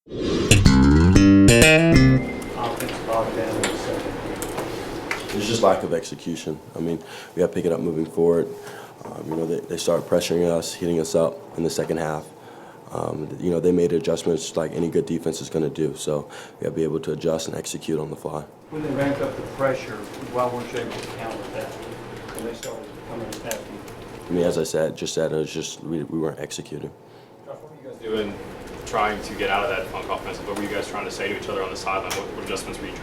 Offensive lockdown in the second. It's just lack of execution. I mean, we got to pick it up moving forward. They started pressuring us, heating us up in the second half. They made adjustments like any good defense is going to do. So we got to be able to adjust and execute on the fly. When they ramped up the pressure, why weren't you able to counter that? When they started coming after you? I mean, as I said, it was just we weren't executing. Josh, what were you guys doing trying to get out of that funk offensive? What were you guys trying to say to each other on the sideline? What adjustments were you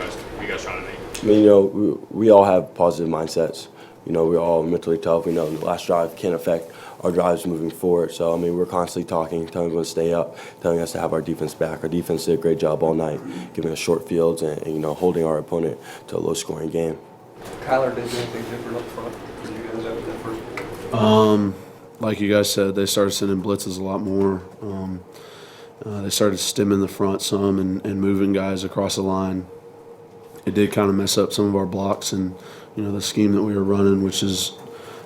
guys trying to make? I mean, we all have positive mindsets. We're all mentally tough. We know the last drive can affect our drives moving forward. So, I mean, we're constantly talking, telling them to stay up, telling us to have our defense back. Our defense did a great job all night, giving us short fields and holding our opponent to a low-scoring game. Kyler did anything different up front for you guys after that first? Like you guys said, they started sending blitzes a lot more. They started stemming the front some and moving guys across the line. It did kind of mess up some of our blocks and, the scheme that we were running, which is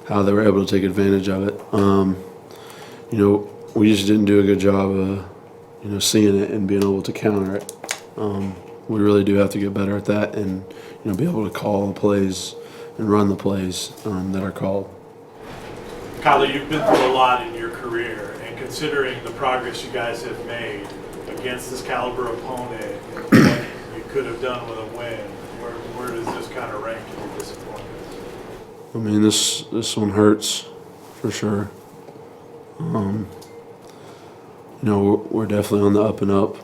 how they were able to take advantage of it. We just didn't do a good job of, seeing it and being able to counter it. We really do have to get better at that and, be able to call the plays and run the plays that are called. Kyler, you've been through a lot in your career, and considering the progress you guys have made against this caliber opponent and what you could have done with a win, where does this kind of rank in your disappointment? I mean, this one hurts for sure. We're definitely on the up and up,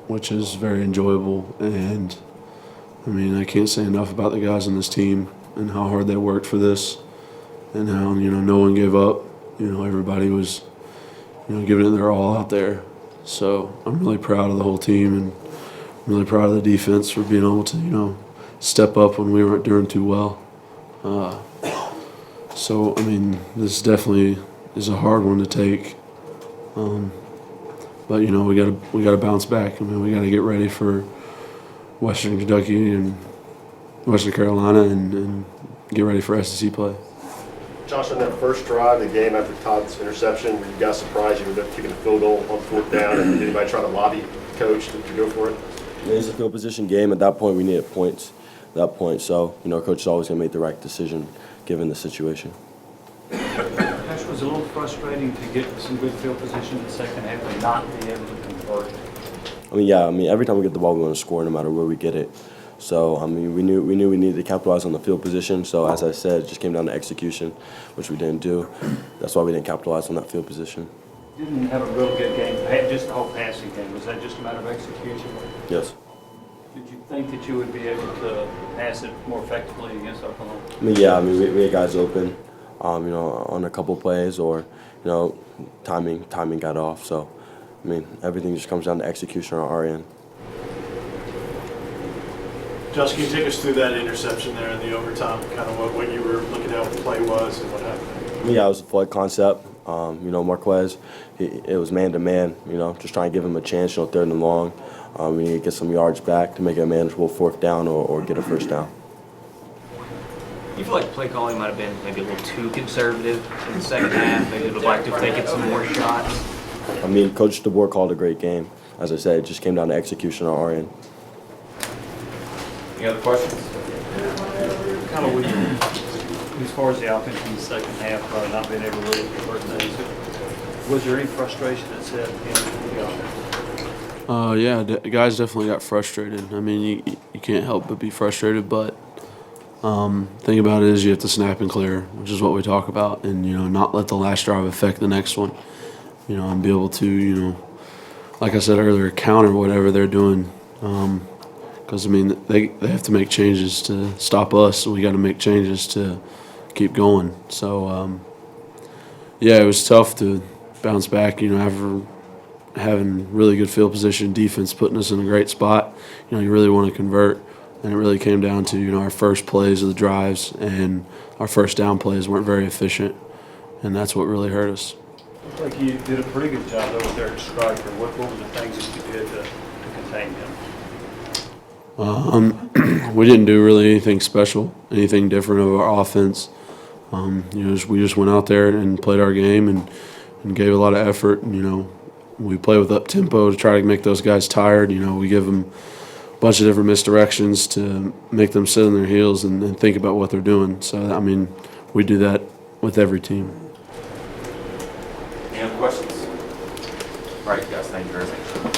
which is very enjoyable. And I mean, I can't say enough about the guys on this team and how hard they worked for this, and how no one gave up. Everybody was giving it their all out there. So I'm really proud of the whole team, and I'm really proud of the defense for being able to step up when we weren't doing too well. So I mean, this definitely is a hard one to take. But we gotta bounce back. I mean, we gotta get ready for Western Kentucky and Western Carolina and get ready for SEC play. Josh, on that first drive, the game after Todd's interception, were you guys surprised you were kicking a field goal on fourth down, and did anybody try to lobby coach to go for it? It's a field position game. At that point, we needed points. At that point, so coach is always going to make the right decision given the situation. It was a little frustrating to get some good field position in the second half and not be able to convert. I mean, every time we get the ball, we want to score no matter where we get it. So, I mean, we knew we needed to capitalize on the field position. So, as I said, it just came down to execution, which we didn't do. That's why we didn't capitalize on that field position. Didn't have a real good game, just the whole passing game. Was that just a matter of execution? Yes. Did you think that you would be able to pass it more effectively against Oklahoma? I mean, we had guys open, on a couple plays, or, timing got off. So, I mean, everything just comes down to execution on our end. Josh, can you take us through that interception there in the overtime, kind of what you were looking at, what the play was, and what happened? It was a flood concept. Marquez, it was man-to-man, just trying to give him a chance, third and long. We need to get some yards back to make it a manageable fourth down or get a first down. You feel like play calling might have been maybe a little too conservative in the second half? Maybe it would like to have taken some more shots? I mean, Coach DeBoer called a great game. As I said, it just came down to execution on our end. Any other questions? Kind of as far as the offense in the second half, not being able to really convert things, was there any frustration that set in the offense? The guys definitely got frustrated. I mean, you can't help but be frustrated, but thing about it is you have to snap and clear, which is what we talk about, and not let the last drive affect the next one. And be able to like I said earlier, counter whatever they're doing. Because I mean, they have to make changes to stop us, and we got to make changes to keep going. So it was tough to bounce back. After having really good field position, defense putting us in a great spot. You really want to convert. And it really came down to, our first plays of the drives, and our first down plays weren't very efficient, and that's what really hurt us. Looks like you did a pretty good job though with Derek Striker. What were the things that you did to contain him? We didn't do really anything special, anything different of our offense. We just went out there and played our game and gave a lot of effort. And, we play with up tempo to try to make those guys tired. You know, we give them a bunch of different misdirections to make them sit on their heels and think about what they're doing. So, I mean, we do that with every team. Any other questions? All right, guys, thank you very much.